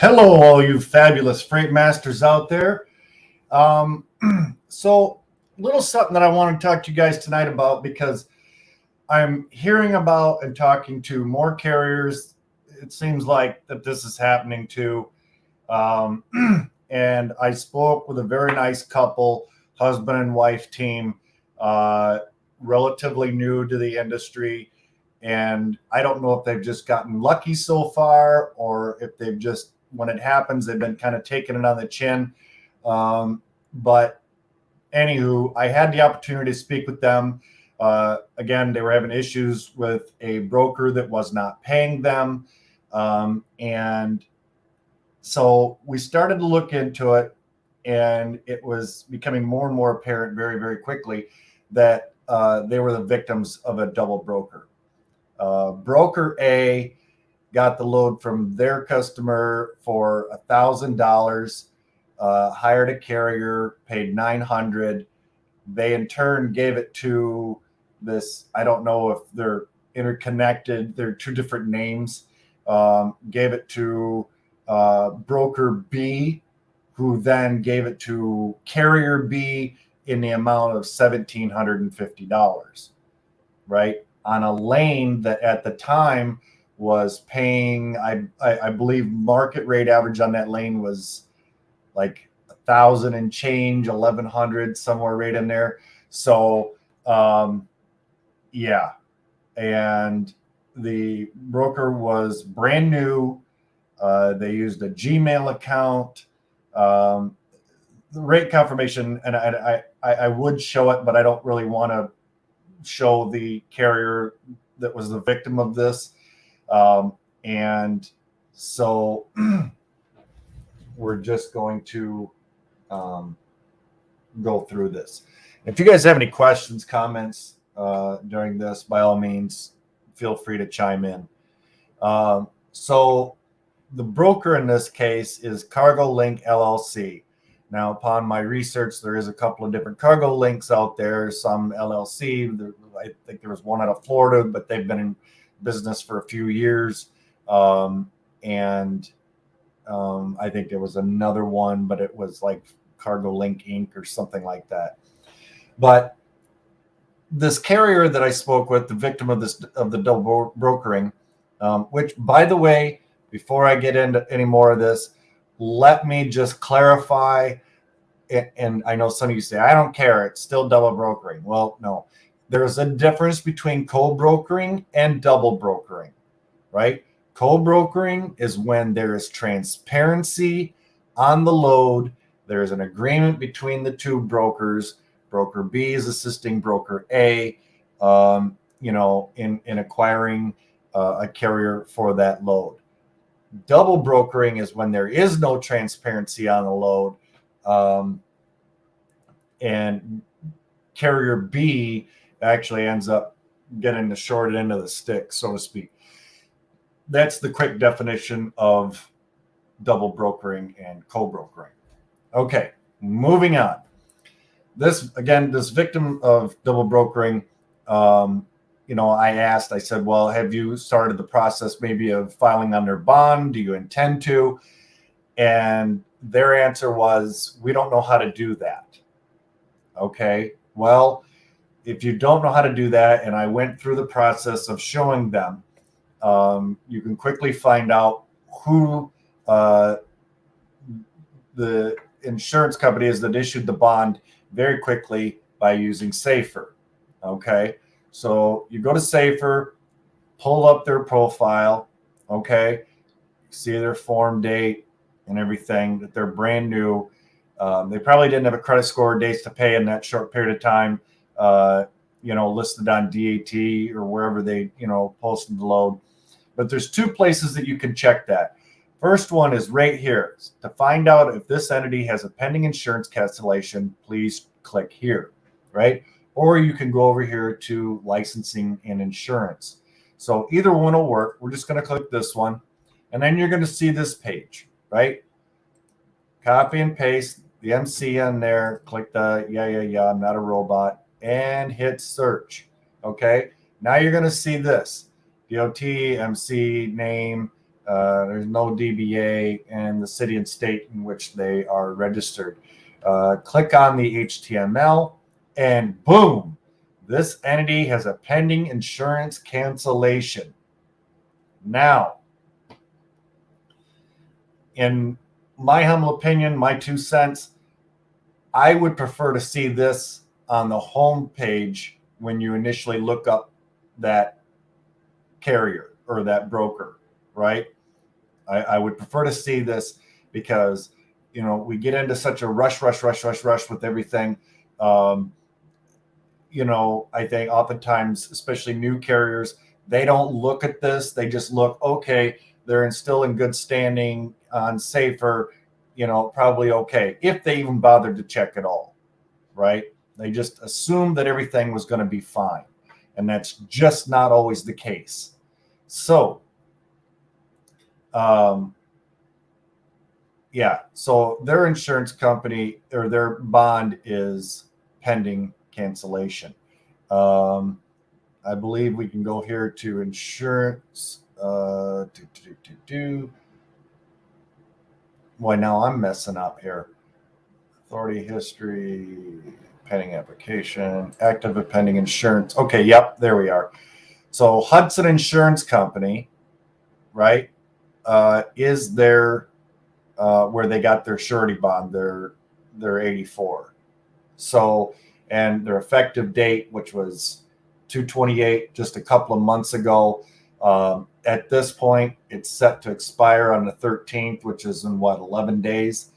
Hello, all you fabulous freight masters out there. Um, so, little something that I want to talk to you guys tonight about because I'm hearing about and talking to more carriers. It seems like that this is happening too. Um, and I spoke with a very nice couple, husband and wife team, uh, relatively new to the industry. And I don't know if they've just gotten lucky so far or if they've just, when it happens, they've been kind of taking it on the chin. But anywho, I had the opportunity to speak with them. Again, they were having issues with a broker that was not paying them. And so we started to look into it, and it was becoming more and more apparent very, very quickly that they were the victims of a double broker. Broker A got the load from their customer for $1,000, hired a carrier, paid $900. They in turn gave it to this. I don't know if they're interconnected. They're two different names. Gave it to broker B, who then gave it to carrier B in the amount of $1,750, right? On a lane that at the time was paying, I believe market rate average on that lane was like 1,000 and change, 1,100, somewhere right in there. So, yeah. And the broker was brand new. They used a Gmail account. The rate confirmation, and I would show it, but I don't really want to show the carrier that was the victim of this. And so we're just going to go through this. If you guys have any questions, comments during this, by all means, feel free to chime in. So the broker in this case is Cargo Link LLC. Now, upon my research, there is a couple of different cargo links out there, some LLC. I think there was one out of Florida, but they've been in business for a few years. And I think there was another one, but it was like Cargo Link Inc. or something like that. But this carrier that I spoke with, the victim of the double brokering, which, by the way, before I get into any more of this, let me just clarify. And I know some of you say, I don't care, it's still double brokering. Well, no, there's a difference between co-brokering and double brokering, right? Co-brokering is when there is transparency on the load. There's an agreement between the two brokers. Broker B is assisting broker A, in acquiring a carrier for that load. Double brokering is when there is no transparency on the load, and carrier B actually ends up getting the short end of the stick, so to speak. That's the quick definition of double brokering and co-brokering. Okay, moving on. This victim of double brokering, I said, well, have you started the process maybe of filing under bond? Do you intend to? And their answer was, we don't know how to do that. Okay, well, if you don't know how to do that, and I went through the process of showing them, you can quickly find out who the insurance company is that issued the bond very quickly by using Safer. Okay, so you go to Safer, pull up their profile. Okay, see their form date and everything, that they're brand new. They probably didn't have a credit score, dates to pay in that short period of time, listed on DAT or wherever they, posted the load. But there's two places that you can check that. First one is right here. To find out if this entity has a pending insurance cancellation, please click here, right? Or you can go over here to licensing and insurance. So either one will work. We're just going to click this one, and then you're going to see this page, right? Copy and paste the MC on there, click the I'm not a robot, and hit search. Okay, now you're going to see this DOT, MC, name, There's no DBA and the city and state in which they are registered. Click on the HTML and boom, this entity has a pending insurance cancellation. Now, in my humble opinion, my 2 cents, I would prefer to see this on the home page when you initially look up that carrier or that broker, right? I would prefer to see this because, we get into such a rush with everything. I think oftentimes, especially new carriers, they don't look at this. They just look, okay, they're still in good standing on Safer, probably okay, if they even bothered to check at all, right? They just assumed that everything was going to be fine. And that's just not always the case. So, so their insurance company or their bond is pending cancellation. I believe we can go here to insurance. Boy, now I'm messing up here. Authority history, pending application, active and pending insurance. Okay, yep, there we are. So Hudson Insurance Company, right, is their where they got their surety bond, their 84. So, and their effective date, which was 2/28, just a couple of months ago. At this point, it's set to expire on the 13th, which is in 11 days.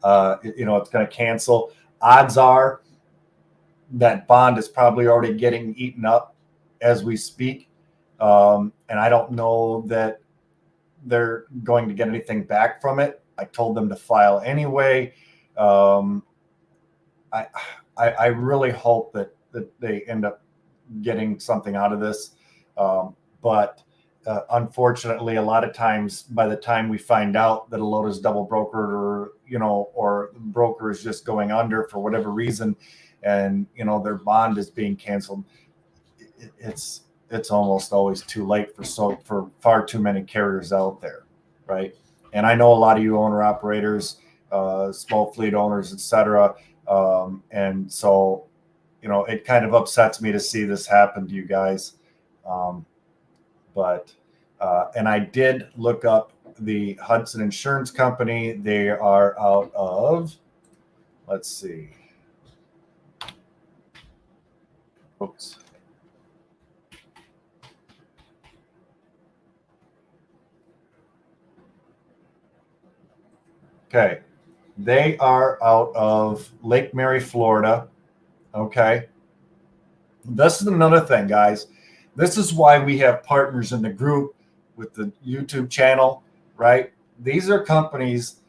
It's going to cancel. Odds are that bond is probably already getting eaten up as we speak. And I don't know that they're going to get anything back from it. I told them to file anyway. I really hope that they end up getting something out of this. But unfortunately, a lot of times by the time we find out that a load is double brokered or the broker is just going under for whatever reason and, their bond is being canceled, it's almost always too late for far too many carriers out there, right? And I know a lot of you owner operators, small fleet owners, etc. And so, it kind of upsets me to see this happen to you guys. And I did look up the Hudson Insurance Company. They are out of, let's see. Oops. Okay. They are out of Lake Mary, Florida. Okay. This is another thing, guys. This is why we have partners in the group with the YouTube channel, right? These are companies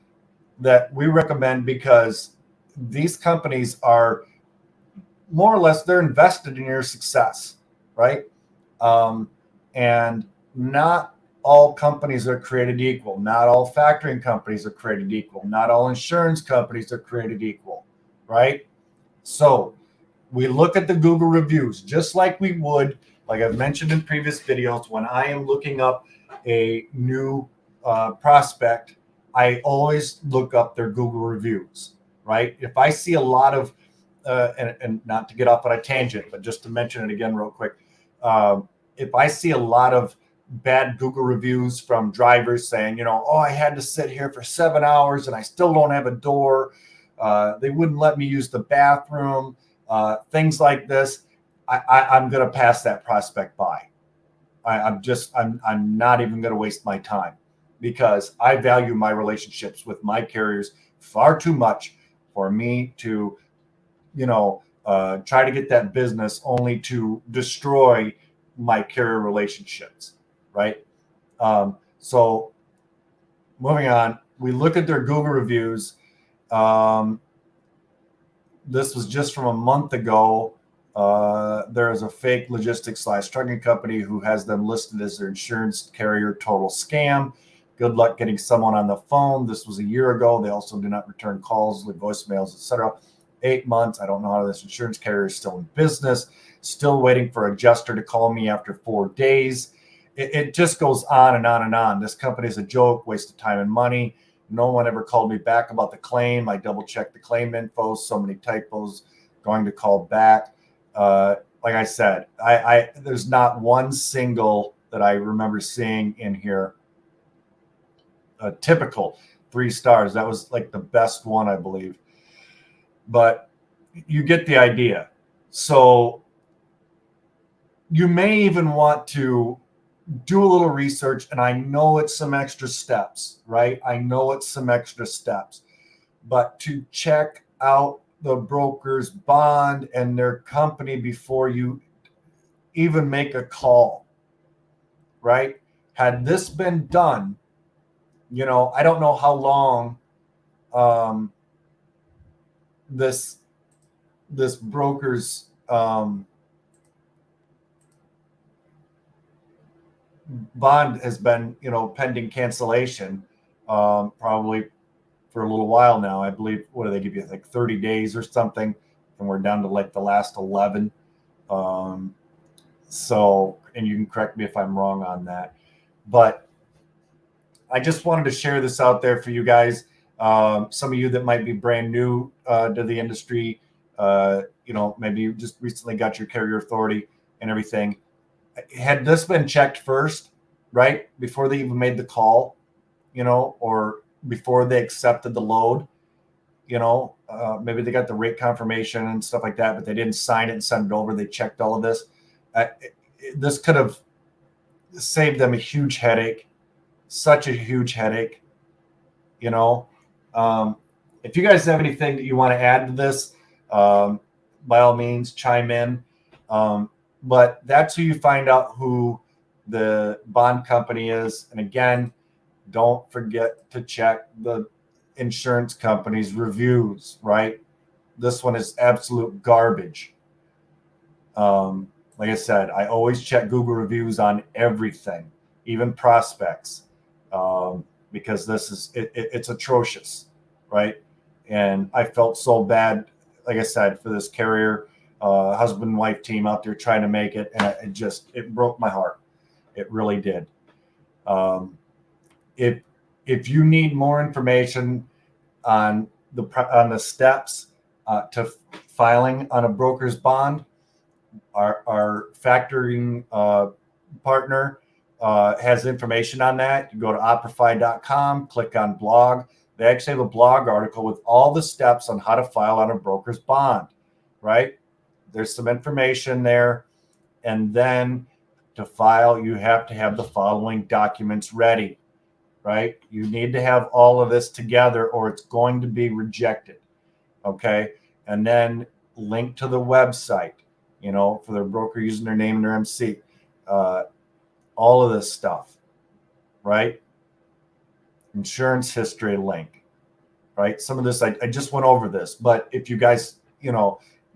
that we recommend because these companies are more or less, they're invested in your success, right? And not all companies are created equal. Not all factoring companies are created equal. Not all insurance companies are created equal, right? So we look at the Google reviews just like we would, like I've mentioned in previous videos, when I am looking up a new prospect, I always look up their Google reviews, right? If I see a lot of, and not to get off on a tangent, but just to mention it again real quick, if I see a lot of bad Google reviews from drivers saying, oh, I had to sit here for 7 hours and I still don't have a door. They wouldn't let me use the bathroom, things like this. I'm going to pass that prospect by. I'm not even going to waste my time because I value my relationships with my carriers far too much for me to, try to get that business only to destroy my carrier relationships. Right. So moving on, we look at their Google reviews. This was just from a month ago. There is a fake logistics / trucking company who has them listed as their insurance carrier. Total scam. Good luck getting someone on the phone. This was a year ago. They also do not return calls, leave voicemails, etc. 8 months. I don't know how this insurance carrier is still in business. Still waiting for adjuster to call me after 4 days. it just goes on and on and on. This company is a joke, waste of time and money. No one ever called me back about the claim. I double checked the claim info, so many typos, going to call back. Like I said, I there's not one single that I remember seeing in here. A typical 3 stars. That was like the best one, I believe. But you get the idea. So you may even want to do a little research, and I know it's some extra steps, right? I know it's some extra steps, but to check out the broker's bond and their company before you even make a call, right? Had this been done, I don't know how long this broker's bond has been, pending cancellation, probably for a little while now. I believe, what do they give you, like 30 days or something? And we're down to like the last 11. So, and you can correct me if I'm wrong on that, but I just wanted to share this out there for you guys. Some of you that might be brand new to the industry, maybe you just recently got your carrier authority and everything. Had this been checked first, right, before they even made the call, or before they accepted the load, maybe they got the rate confirmation and stuff like that, but they didn't sign it and send it over. They checked all of this. This could have saved them a huge headache, such a huge headache. If you guys have anything that you want to add to this, by all means, chime in. But that's who you find out who the bond company is. And again, don't forget to check the insurance company's reviews, right? This one is absolute garbage. Like I said, I always check Google reviews on everything, even prospects, because it's atrocious, right? And I felt so bad, like I said, for this carrier, husband and wife team out there trying to make it, and it broke my heart. It really did. If you need more information on the steps to filing on a broker's bond, our factoring partner has information on that. You go to operify.com, click on blog. They actually have a blog article with all the steps on how to file on a broker's bond, right? There's some information there. And then to file, you have to have the following documents ready, right? You need to have all of this together or it's going to be rejected, okay? And then link to the website, for their broker using their name and their MC. All of this stuff, right? Insurance history link, right? Some of this, I just went over this, but if you guys,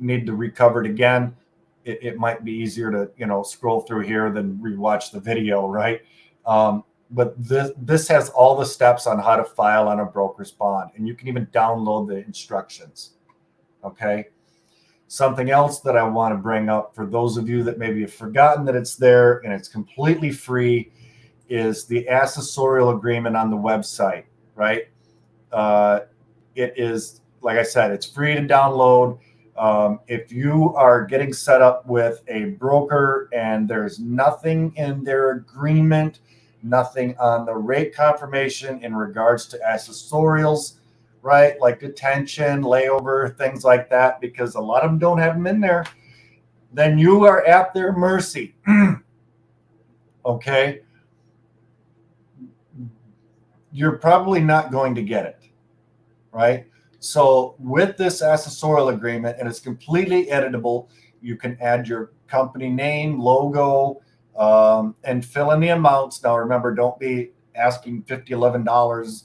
need to recover it again, it might be easier to, scroll through here than rewatch the video, right? But this has all the steps on how to file on a broker's bond, and you can even download the instructions, okay? Something else that I want to bring up for those of you that maybe have forgotten that it's there and it's completely free is the accessorial agreement on the website, right? It is, like I said, it's free to download. If you are getting set up with a broker and there's nothing in their agreement, nothing on the rate confirmation in regards to accessorials, right? Like detention, layover, things like that, because a lot of them don't have them in there, then you are at their mercy. Okay? You're probably not going to get it, right? So with this accessorial agreement, and it's completely editable, you can add your company name, logo, and fill in the amounts. Now, remember, don't be asking $50, $11,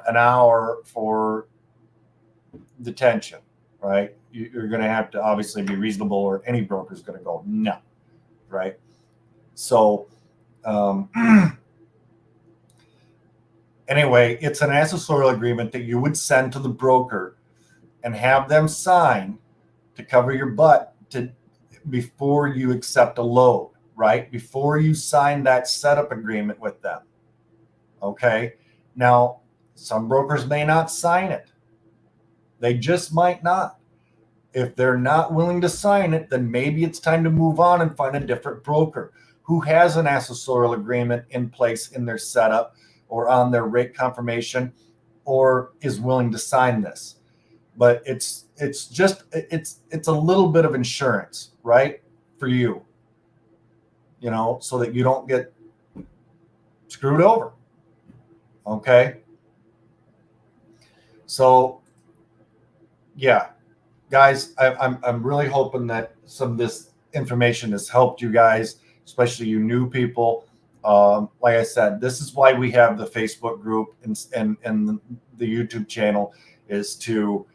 an hour for detention, right? You're going to have to obviously be reasonable, or any broker is going to go, no, right? So anyway, it's an accessorial agreement that you would send to the broker and have them sign to cover your butt before you accept a load, right? Before you sign that setup agreement with them. Okay. Now, some brokers may not sign it. They just might not. If they're not willing to sign it, then maybe it's time to move on and find a different broker who has an accessorial agreement in place in their setup or on their rate confirmation or is willing to sign this. But it's a little bit of insurance, right? For you, so that you don't get screwed over. Okay. So yeah, guys, I'm really hoping that some of this information has helped you guys, especially you new people. Like I said, this is why we have the Facebook group and the YouTube channel, is to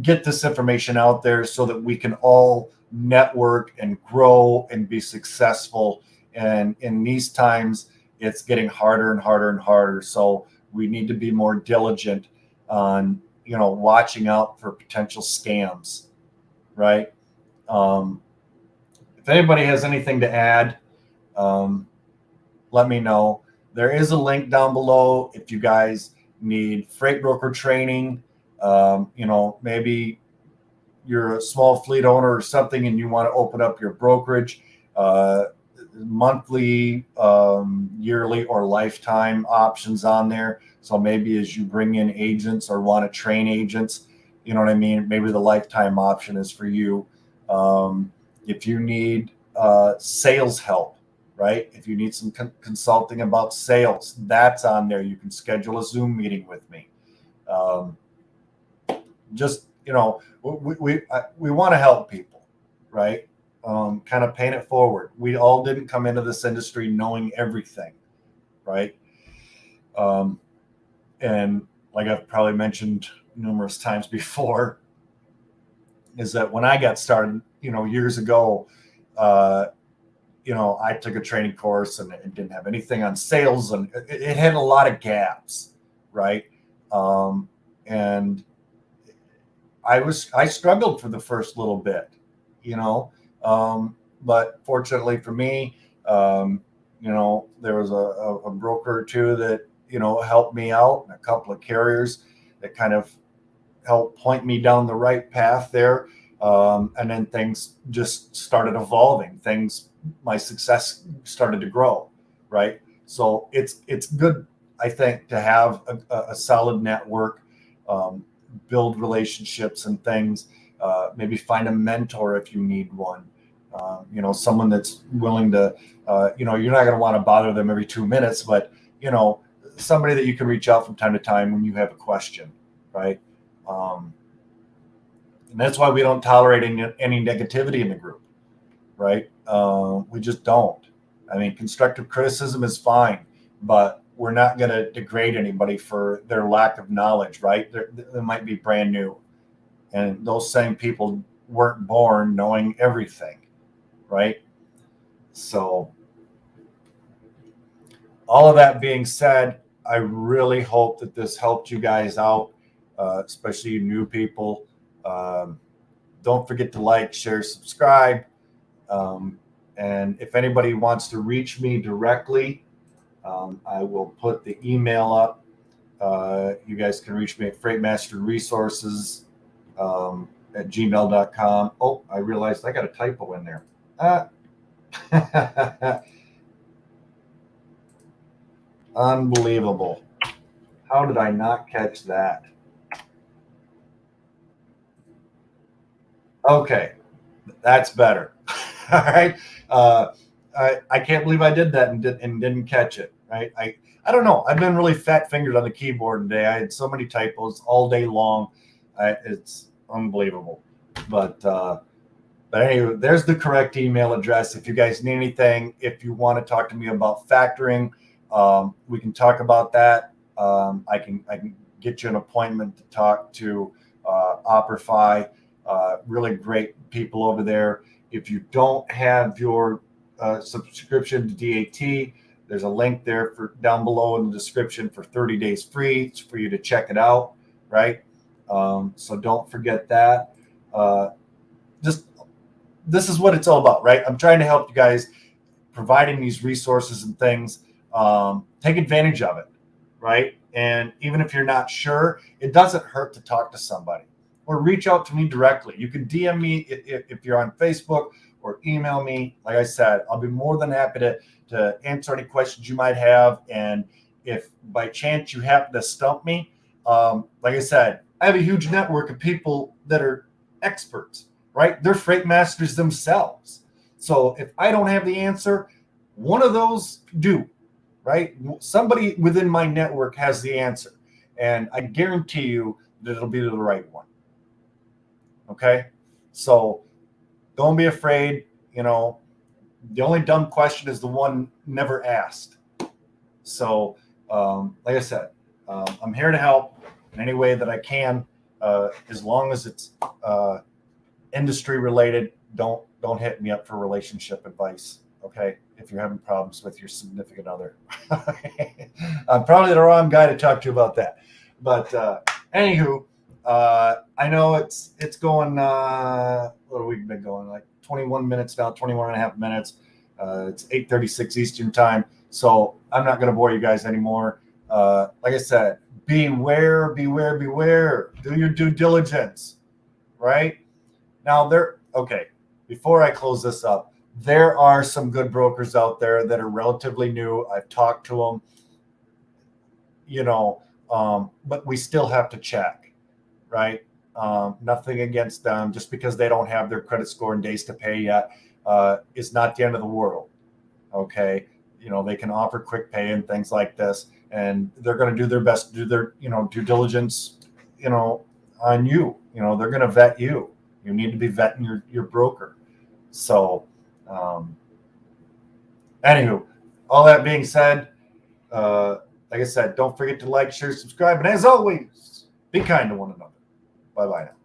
get this information out there so that we can all network and grow and be successful. And in these times, it's getting harder and harder and harder. So we need to be more diligent on, watching out for potential scams, right? If anybody has anything to add, let me know. There is a link down below if you guys need freight broker training. Maybe you're a small fleet owner or something and you want to open up your brokerage, monthly, yearly, or lifetime options on there. So maybe as you bring in agents or want to train agents, you know what I mean? Maybe the lifetime option is for you. If you need sales help, right? If you need some consulting about sales, that's on there. You can schedule a Zoom meeting with me. We want to help people, right? Kind of paying it forward. We all didn't come into this industry knowing everything, right? And like I've probably mentioned numerous times before, is that when I got started, years ago, I took a training course and it didn't have anything on sales, and it had a lot of gaps, right? And I struggled for the first little bit, but fortunately for me, there was a broker or two that, helped me out, and a couple of carriers that kind of helped point me down the right path there. And then things just started evolving. My success started to grow, right? So it's good, I think, to have a solid network, build relationships and things. Maybe find a mentor if you need one. Someone that's willing to, you're not going to want to bother them every 2 minutes, but, somebody that you can reach out from time to time when you have a question, right? And that's why we don't tolerate any negativity in the group, right? We just don't. I mean, constructive criticism is fine, but we're not going to degrade anybody for their lack of knowledge, right? They might be brand new, and those same people weren't born knowing everything, right? So all of that being said, I really hope that this helped you guys out, especially you new people. Don't forget to like, share, subscribe. And if anybody wants to reach me directly, I will put the email up. You guys can reach me at freightmasterresources at gmail.com. Oh, I realized I got a typo in there. Unbelievable. How did I not catch that? Okay, that's better. All right. I can't believe I did that and didn't catch it. Right. I don't know. I've been really fat fingered on the keyboard today. I had so many typos all day long. It's unbelievable. But anyway, there's the correct email address. If you guys need anything, if you want to talk to me about factoring, we can talk about that. I can get you an appointment to talk to Operify. Really great people over there. If you don't have your subscription to DAT, there's a link there for down below in the description for 30 days free. It's for you to check it out, right? So don't forget that. This is what it's all about, right? I'm trying to help you guys providing these resources and things. Take advantage of it, right? And even if you're not sure, it doesn't hurt to talk to somebody or reach out to me directly. You can DM me if you're on Facebook or email me. Like I said, I'll be more than happy to answer any questions you might have. And if by chance you happen to stump me, like I said, I have a huge network of people that are experts, right? They're freight masters themselves. So if I don't have the answer, one of those do, right? Somebody within my network has the answer. And I guarantee you that it'll be the right one. Okay? So don't be afraid. You know, the only dumb question is the one never asked. So, like I said, I'm here to help in any way that I can, as long as it's industry related. Don't hit me up for relationship advice, okay? If you're having problems with your significant other. I'm probably the wrong guy to talk to about that. But anywho, I know it's going, what have we been going, like 21 minutes now, 21 and a half minutes. It's 8:36 Eastern time. So I'm not going to bore you guys anymore. Like I said, beware, beware, beware. Do your due diligence, right? Now okay, before I close this up, there are some good brokers out there that are relatively new. I've talked to them, you know, but we still have to check, right? Nothing against them. Just because they don't have their credit score and days to pay yet is not the end of the world, okay? You know, they can offer quick pay and things like this, and they're going to do their best to do their, you know, due diligence, you know, on you. You know, they're going to vet you. You need to be vetting your broker. So, anywho, all that being said, like I said, don't forget to like, share, subscribe, and as always, be kind to one another. Bye-bye now.